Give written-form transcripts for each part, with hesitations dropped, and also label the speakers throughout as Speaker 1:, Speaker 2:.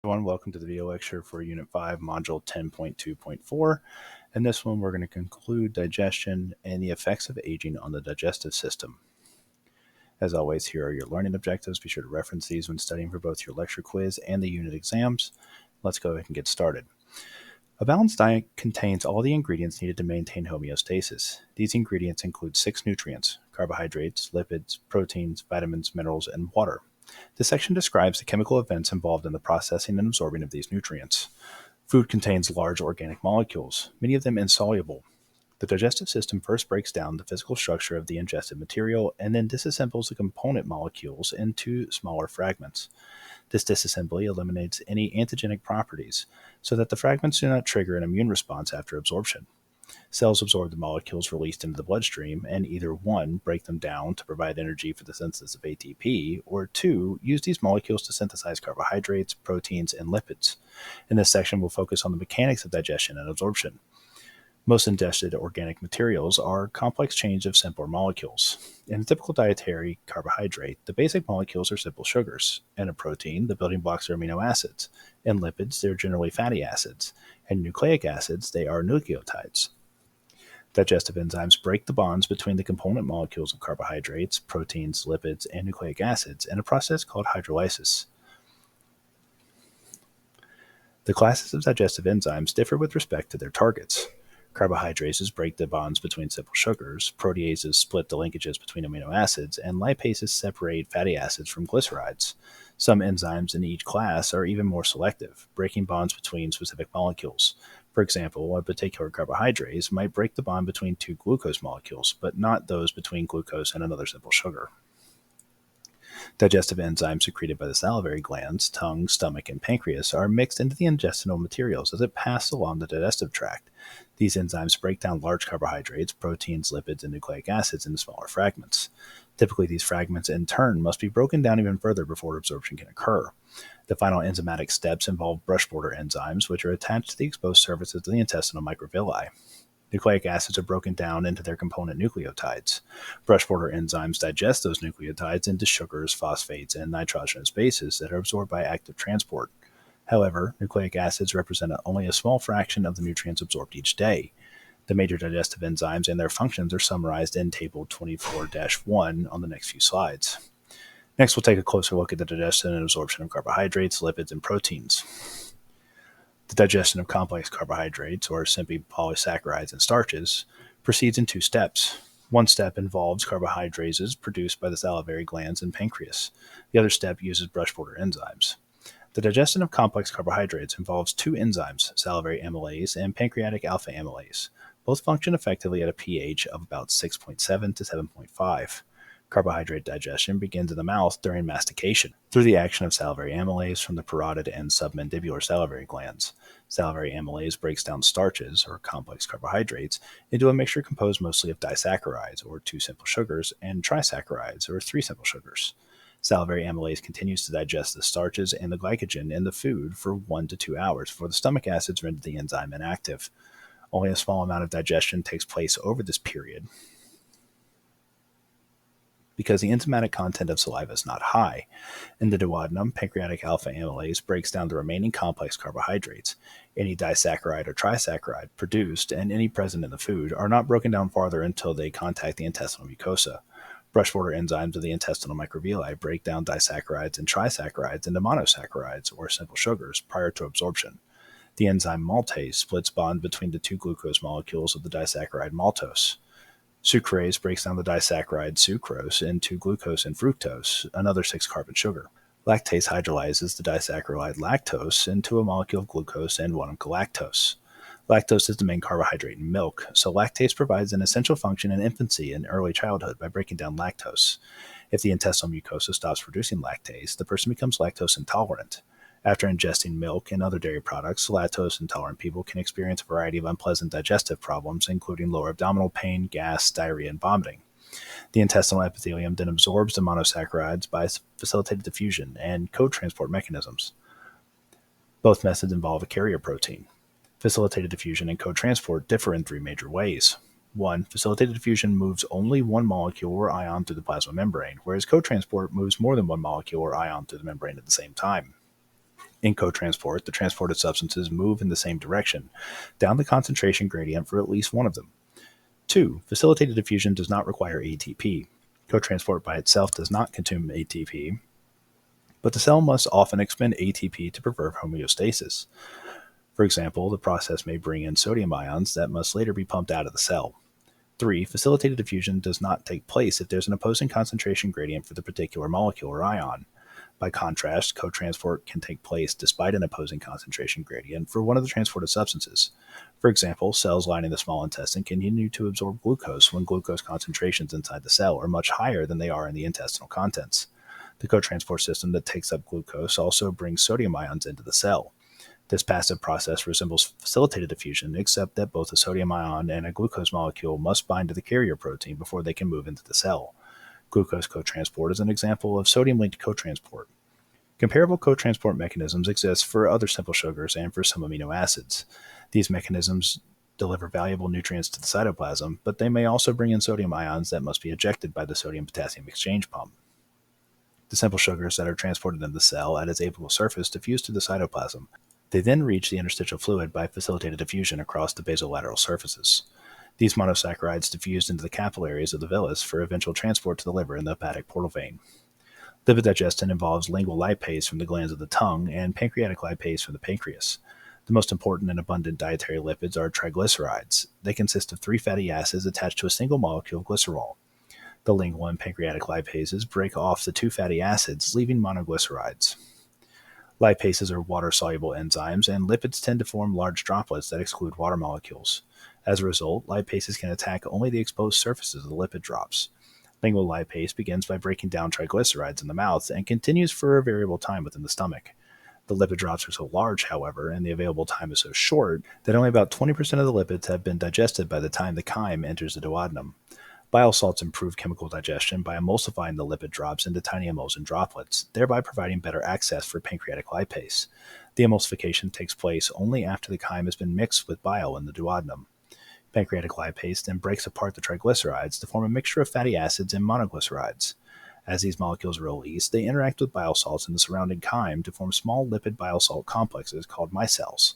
Speaker 1: Everyone, welcome to the video lecture for Unit 5, Module 10.2.4. In this one, we're going to conclude digestion and the effects of aging on the digestive system. As always, here are your learning objectives. Be sure to reference these when studying for both your lecture quiz and the unit exams. Let's go ahead and get started. A balanced diet contains all the ingredients needed to maintain homeostasis. These ingredients include 6 nutrients: carbohydrates, lipids, proteins, vitamins, minerals, and water. This section describes the chemical events involved in the processing and absorbing of these nutrients. Food contains large organic molecules, many of them insoluble. The digestive system first breaks down the physical structure of the ingested material and then disassembles the component molecules into smaller fragments. This disassembly eliminates any antigenic properties so that the fragments do not trigger an immune response after absorption. Cells absorb the molecules released into the bloodstream and either 1. Break them down to provide energy for the synthesis of ATP, or 2. Use these molecules to synthesize carbohydrates, proteins, and lipids. In this section, we'll focus on the mechanics of digestion and absorption. Most ingested organic materials are complex chains of simpler molecules. In a typical dietary carbohydrate, the basic molecules are simple sugars. In a protein, the building blocks are amino acids. In lipids, they're generally fatty acids. In nucleic acids, they are nucleotides. Digestive enzymes break the bonds between the component molecules of carbohydrates, proteins, lipids, and nucleic acids in a process called hydrolysis. The classes of digestive enzymes differ with respect to their targets. Carbohydrases break the bonds between simple sugars, proteases split the linkages between amino acids, and lipases separate fatty acids from glycerides. Some enzymes in each class are even more selective, breaking bonds between specific molecules. For example, a particular carbohydrate might break the bond between 2 glucose molecules, but not those between glucose and another simple sugar. Digestive enzymes secreted by the salivary glands, tongue, stomach, and pancreas are mixed into the intestinal materials as it passes along the digestive tract. These enzymes break down large carbohydrates, proteins, lipids, and nucleic acids into smaller fragments. Typically, these fragments in turn must be broken down even further before absorption can occur. The final enzymatic steps involve brush border enzymes, which are attached to the exposed surfaces of the intestinal microvilli. Nucleic acids are broken down into their component nucleotides. Brush border enzymes digest those nucleotides into sugars, phosphates, and nitrogenous bases that are absorbed by active transport. However, nucleic acids represent only a small fraction of the nutrients absorbed each day. The major digestive enzymes and their functions are summarized in Table 24-1 on the next few slides. Next, we'll take a closer look at the digestion and absorption of carbohydrates, lipids, and proteins. The digestion of complex carbohydrates, or simply polysaccharides and starches, proceeds in 2 steps. One step involves carbohydrates produced by the salivary glands and pancreas. The other step uses brush border enzymes. The digestion of complex carbohydrates involves 2 enzymes, salivary amylase and pancreatic alpha amylase. Both function effectively at a pH of about 6.7 to 7.5. Carbohydrate digestion begins in the mouth during mastication, through the action of salivary amylase from the parotid and submandibular salivary glands. Salivary amylase breaks down starches, or complex carbohydrates, into a mixture composed mostly of disaccharides, or 2 simple sugars, and trisaccharides, or 3 simple sugars. Salivary amylase continues to digest the starches and the glycogen in the food for 1 to 2 hours before the stomach acids render the enzyme inactive. Only a small amount of digestion takes place over this period, because the enzymatic content of saliva is not high. In the duodenum, pancreatic alpha amylase breaks down the remaining complex carbohydrates. Any disaccharide or trisaccharide produced and any present in the food are not broken down farther until they contact the intestinal mucosa. Brush border enzymes of the intestinal microvilli break down disaccharides and trisaccharides into monosaccharides, or simple sugars, prior to absorption. The enzyme maltase splits bond between the 2 glucose molecules of the disaccharide maltose. Sucrase breaks down the disaccharide sucrose into glucose and fructose, another 6-carbon sugar. Lactase hydrolyzes the disaccharide lactose into a molecule of glucose and 1 of galactose. Lactose is the main carbohydrate in milk, so lactase provides an essential function in infancy and early childhood by breaking down lactose. If the intestinal mucosa stops producing lactase, the person becomes lactose intolerant. After ingesting milk and other dairy products, lactose-intolerant people can experience a variety of unpleasant digestive problems, including lower abdominal pain, gas, diarrhea, and vomiting. The intestinal epithelium then absorbs the monosaccharides by facilitated diffusion and co-transport mechanisms. Both methods involve a carrier protein. Facilitated diffusion and co-transport differ in 3 major ways. 1. Facilitated diffusion moves only one molecule or ion through the plasma membrane, whereas co-transport moves more than one molecule or ion through the membrane at the same time. In cotransport, the transported substances move in the same direction, down the concentration gradient for at least one of them. 2. Facilitated diffusion does not require ATP. Cotransport by itself does not consume ATP, but the cell must often expend ATP to preserve homeostasis. For example, the process may bring in sodium ions that must later be pumped out of the cell. 3. Facilitated diffusion does not take place if there's an opposing concentration gradient for the particular molecule or ion. By contrast, cotransport can take place despite an opposing concentration gradient for one of the transported substances. For example, cells lining the small intestine continue to absorb glucose when glucose concentrations inside the cell are much higher than they are in the intestinal contents. The cotransport system that takes up glucose also brings sodium ions into the cell. This passive process resembles facilitated diffusion, except that both a sodium ion and a glucose molecule must bind to the carrier protein before they can move into the cell. Glucose cotransport is an example of sodium-linked cotransport. Comparable cotransport mechanisms exist for other simple sugars and for some amino acids. These mechanisms deliver valuable nutrients to the cytoplasm, but they may also bring in sodium ions that must be ejected by the sodium-potassium exchange pump. The simple sugars that are transported in the cell at its apical surface diffuse to the cytoplasm. They then reach the interstitial fluid by facilitated diffusion across the basolateral surfaces. These monosaccharides diffused into the capillaries of the villus for eventual transport to the liver in the hepatic portal vein. Lipid digestion involves lingual lipase from the glands of the tongue and pancreatic lipase from the pancreas. The most important and abundant dietary lipids are triglycerides. They consist of 3 fatty acids attached to a single molecule of glycerol. The lingual and pancreatic lipases break off the 2 fatty acids, leaving monoglycerides. Lipases are water-soluble enzymes, and lipids tend to form large droplets that exclude water molecules. As a result, lipases can attack only the exposed surfaces of the lipid drops. Lingual lipase begins by breaking down triglycerides in the mouth and continues for a variable time within the stomach. The lipid drops are so large, however, and the available time is so short, that only about 20% of the lipids have been digested by the time the chyme enters the duodenum. Bile salts improve chemical digestion by emulsifying the lipid drops into tiny emulsion droplets, thereby providing better access for pancreatic lipase. The emulsification takes place only after the chyme has been mixed with bile in the duodenum. Pancreatic lipase then breaks apart the triglycerides to form a mixture of fatty acids and monoglycerides. As these molecules are released, they interact with bile salts in the surrounding chyme to form small lipid bile salt complexes called micelles.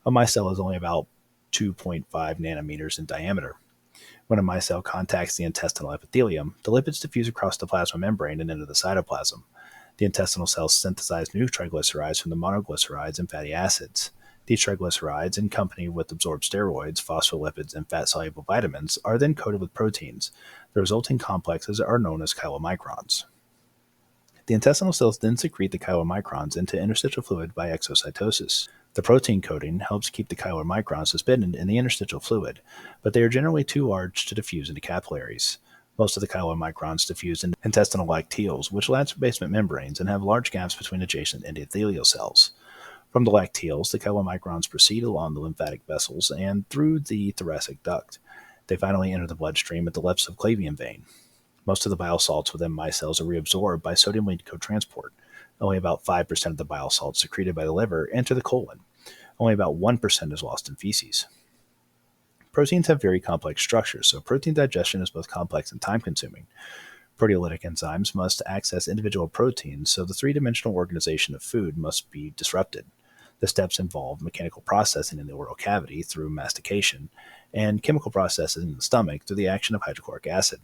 Speaker 1: A micelle is only about 2.5 nanometers in diameter. When a micelle contacts the intestinal epithelium, the lipids diffuse across the plasma membrane and into the cytoplasm. The intestinal cells synthesize new triglycerides from the monoglycerides and fatty acids. These triglycerides, in company with absorbed steroids, phospholipids, and fat-soluble vitamins, are then coated with proteins. The resulting complexes are known as chylomicrons. The intestinal cells then secrete the chylomicrons into interstitial fluid by exocytosis. The protein coating helps keep the chylomicrons suspended in the interstitial fluid, but they are generally too large to diffuse into capillaries. Most of the chylomicrons diffuse in intestinal lacteals, which latch basement membranes and have large gaps between adjacent endothelial cells. From the lacteals, the chylomicrons proceed along the lymphatic vessels and through the thoracic duct. They finally enter the bloodstream at the left subclavian vein. Most of the bile salts within micelles are reabsorbed by sodium-linked cotransport. Only about 5% of the bile salts secreted by the liver enter the colon. Only about 1% is lost in feces. Proteins have very complex structures, so protein digestion is both complex and time-consuming. Proteolytic enzymes must access individual proteins, so the three-dimensional organization of food must be disrupted. The steps involve mechanical processing in the oral cavity through mastication, and chemical processes in the stomach through the action of hydrochloric acid.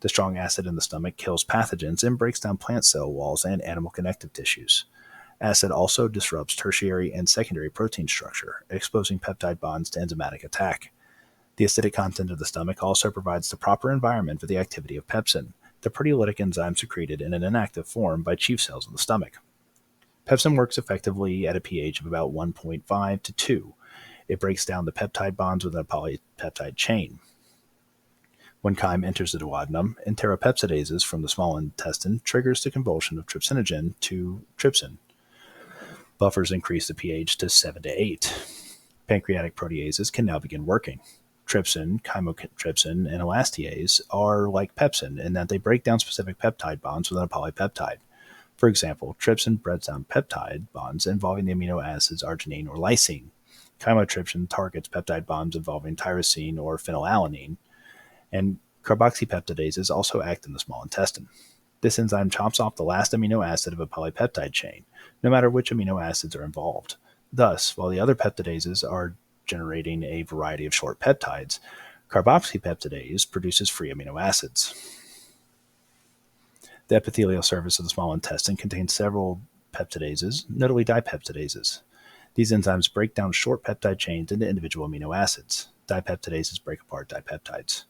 Speaker 1: The strong acid in the stomach kills pathogens and breaks down plant cell walls and animal connective tissues. Acid also disrupts tertiary and secondary protein structure, exposing peptide bonds to enzymatic attack. The acidic content of the stomach also provides the proper environment for the activity of pepsin, the proteolytic enzyme secreted in an inactive form by chief cells of the stomach. Pepsin works effectively at a pH of about 1.5 to 2. It breaks down the peptide bonds within a polypeptide chain. When chyme enters the duodenum, enteropepsidases from the small intestine triggers the conversion of trypsinogen to trypsin. Buffers increase the pH to 7 to 8. Pancreatic proteases can now begin working. Trypsin, chymotrypsin, and elastase are like pepsin in that they break down specific peptide bonds within a polypeptide. For example, trypsin breaks down peptide bonds involving the amino acids arginine or lysine. Chymotrypsin targets peptide bonds involving tyrosine or phenylalanine, and carboxypeptidases also act in the small intestine. This enzyme chops off the last amino acid of a polypeptide chain, no matter which amino acids are involved. Thus, while the other peptidases are generating a variety of short peptides, carboxypeptidase produces free amino acids. The epithelial surface of the small intestine contains several peptidases, notably dipeptidases. These enzymes break down short peptide chains into individual amino acids. Dipeptidases break apart dipeptides.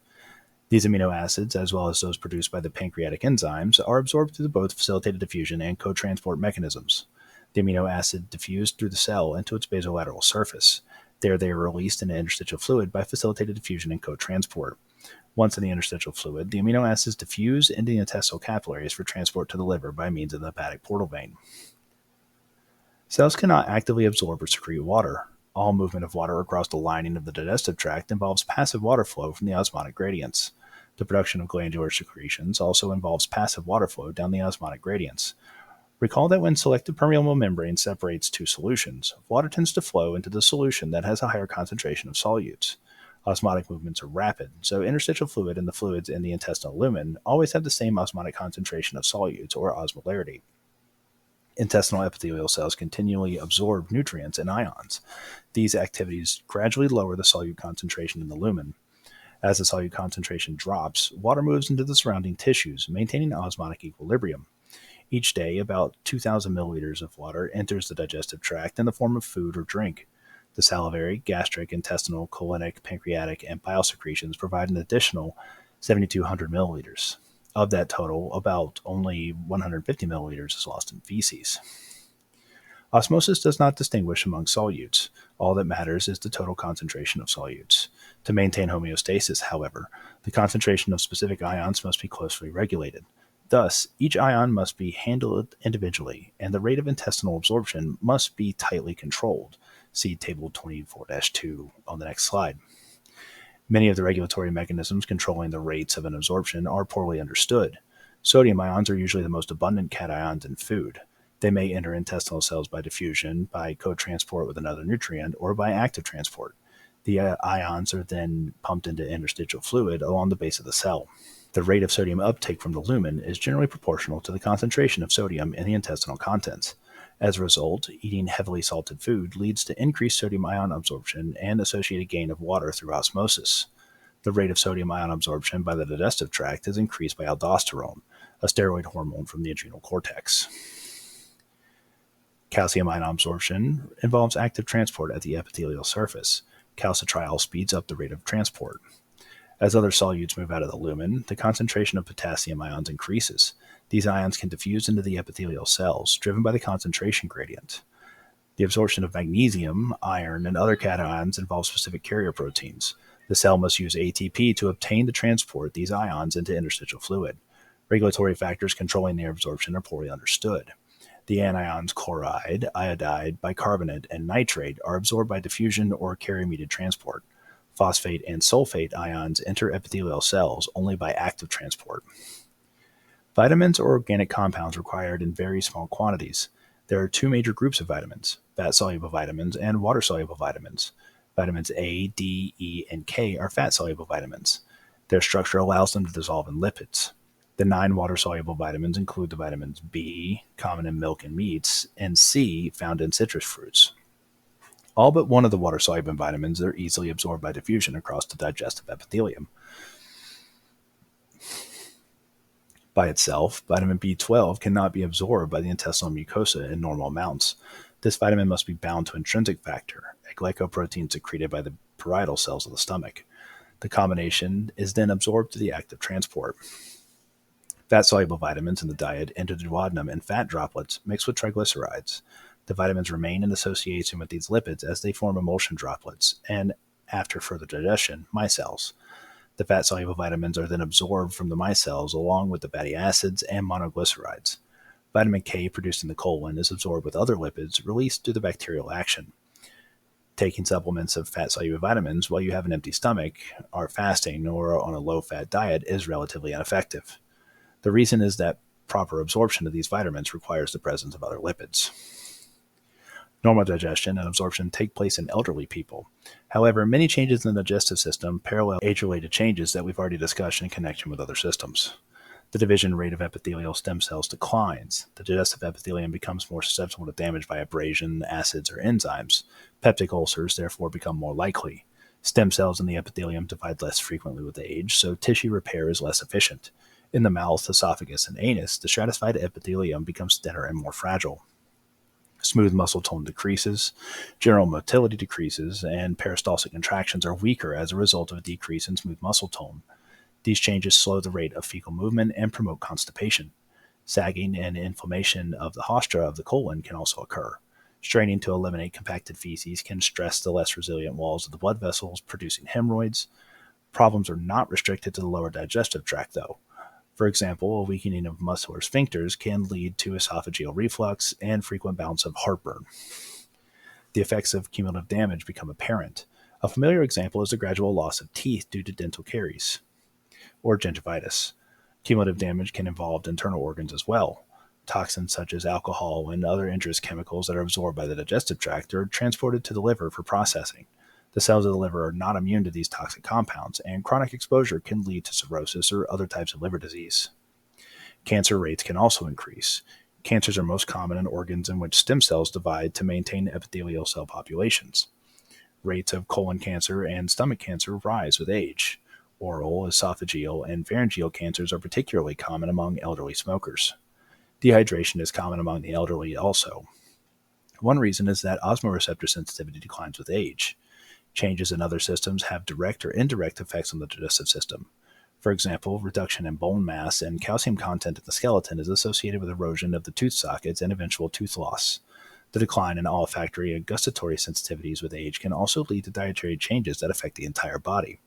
Speaker 1: These amino acids, as well as those produced by the pancreatic enzymes, are absorbed through both facilitated diffusion and cotransport mechanisms. The amino acid diffused through the cell into its basolateral surface. There they are released into interstitial fluid by facilitated diffusion and cotransport. Once in the interstitial fluid, the amino acids diffuse into the intestinal capillaries for transport to the liver by means of the hepatic portal vein. Cells cannot actively absorb or secrete water. All movement of water across the lining of the digestive tract involves passive water flow from the osmotic gradients. The production of glandular secretions also involves passive water flow down the osmotic gradients. Recall that when selective permeable membrane separates two solutions, water tends to flow into the solution that has a higher concentration of solutes. Osmotic movements are rapid, so interstitial fluid and the fluids in the intestinal lumen always have the same osmotic concentration of solutes, or osmolarity. Intestinal epithelial cells continually absorb nutrients and ions. These activities gradually lower the solute concentration in the lumen. As the solute concentration drops, water moves into the surrounding tissues, maintaining osmotic equilibrium. Each day, about 2,000 milliliters of water enters the digestive tract in the form of food or drink. The salivary, gastric, intestinal, colonic, pancreatic, and bile secretions provide an additional 7,200 milliliters. Of that total, about only 150 milliliters is lost in feces. Osmosis does not distinguish among solutes. All that matters is the total concentration of solutes. To maintain homeostasis, however, the concentration of specific ions must be closely regulated. Thus, each ion must be handled individually, and the rate of intestinal absorption must be tightly controlled. See Table 24-2 on the next slide. Many of the regulatory mechanisms controlling the rates of an absorption are poorly understood. Sodium ions are usually the most abundant cations in food. They may enter intestinal cells by diffusion, by cotransport with another nutrient, or by active transport. The ions are then pumped into interstitial fluid along the base of the cell. The rate of sodium uptake from the lumen is generally proportional to the concentration of sodium in the intestinal contents. As a result, eating heavily salted food leads to increased sodium ion absorption and associated gain of water through osmosis. The rate of sodium ion absorption by the digestive tract is increased by aldosterone, a steroid hormone from the adrenal cortex. Calcium ion absorption involves active transport at the epithelial surface. Calcitriol speeds up the rate of transport. As other solutes move out of the lumen, the concentration of potassium ions increases. These ions can diffuse into the epithelial cells, driven by the concentration gradient. The absorption of magnesium, iron, and other cations involves specific carrier proteins. The cell must use ATP to obtain to transport these ions into interstitial fluid. Regulatory factors controlling their absorption are poorly understood. The anions chloride, iodide, bicarbonate, and nitrate are absorbed by diffusion or carrier-mediated transport. Phosphate and sulfate ions enter epithelial cells only by active transport. Vitamins are organic compounds required in very small quantities. There are two major groups of vitamins: fat-soluble vitamins and water-soluble vitamins. Vitamins A, D, E, and K are fat-soluble vitamins. Their structure allows them to dissolve in lipids. The 9 water-soluble vitamins include the vitamins B, common in milk and meats, and C, found in citrus fruits. All but one of the water-soluble vitamins are easily absorbed by diffusion across the digestive epithelium. By itself, vitamin B12 cannot be absorbed by the intestinal mucosa in normal amounts. This vitamin must be bound to intrinsic factor, a glycoprotein secreted by the parietal cells of the stomach. The combination is then absorbed through the active transport. Fat-soluble vitamins in the diet enter the duodenum in fat droplets mixed with triglycerides. The vitamins remain in association with these lipids as they form emulsion droplets, and after further digestion, micelles. The fat-soluble vitamins are then absorbed from the micelles along with the fatty acids and monoglycerides. Vitamin K produced in the colon is absorbed with other lipids released through the bacterial action. Taking supplements of fat-soluble vitamins while you have an empty stomach, are fasting, or on a low-fat diet is relatively ineffective. The reason is that proper absorption of these vitamins requires the presence of other lipids. Normal digestion and absorption take place in elderly people. However, many changes in the digestive system parallel age-related changes that we've already discussed in connection with other systems. The division rate of epithelial stem cells declines. The digestive epithelium becomes more susceptible to damage by abrasion, acids, or enzymes. Peptic ulcers therefore become more likely. Stem cells in the epithelium divide less frequently with age, so tissue repair is less efficient. In the mouth, esophagus, and anus, the stratified epithelium becomes thinner and more fragile. Smooth muscle tone decreases, general motility decreases, and peristaltic contractions are weaker as a result of a decrease in smooth muscle tone. These changes slow the rate of fecal movement and promote constipation. Sagging and inflammation of the haustra of the colon can also occur. Straining to eliminate compacted feces can stress the less resilient walls of the blood vessels, producing hemorrhoids. Problems are not restricted to the lower digestive tract, though. For example, a weakening of muscular sphincters can lead to esophageal reflux and frequent bouts of heartburn. The effects of cumulative damage become apparent. A familiar example is the gradual loss of teeth due to dental caries or gingivitis. Cumulative damage can involve internal organs as well. Toxins such as alcohol and other injurious chemicals that are absorbed by the digestive tract are transported to the liver for processing. The cells of the liver are not immune to these toxic compounds, and chronic exposure can lead to cirrhosis or other types of liver disease. Cancer rates can also increase. Cancers are most common in organs in which stem cells divide to maintain epithelial cell populations. Rates of colon cancer and stomach cancer rise with age. Oral, esophageal, and pharyngeal cancers are particularly common among elderly smokers. Dehydration is common among the elderly also. One reason is that osmoreceptor sensitivity declines with age. Changes in other systems have direct or indirect effects on the digestive system. For example, reduction in bone mass and calcium content in the skeleton is associated with erosion of the tooth sockets and eventual tooth loss. The decline in olfactory and gustatory sensitivities with age can also lead to dietary changes that affect the entire body.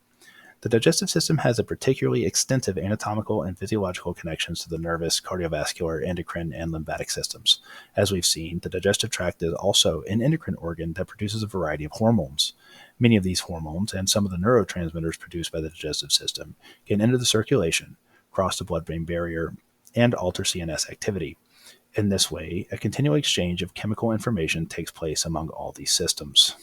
Speaker 1: The digestive system has a particularly extensive anatomical and physiological connections to the nervous, cardiovascular, endocrine, and lymphatic systems. As we've seen, the digestive tract is also an endocrine organ that produces a variety of hormones. Many of these hormones and some of the neurotransmitters produced by the digestive system can enter the circulation, cross the blood-brain barrier, and alter CNS activity. In this way, a continual exchange of chemical information takes place among all these systems.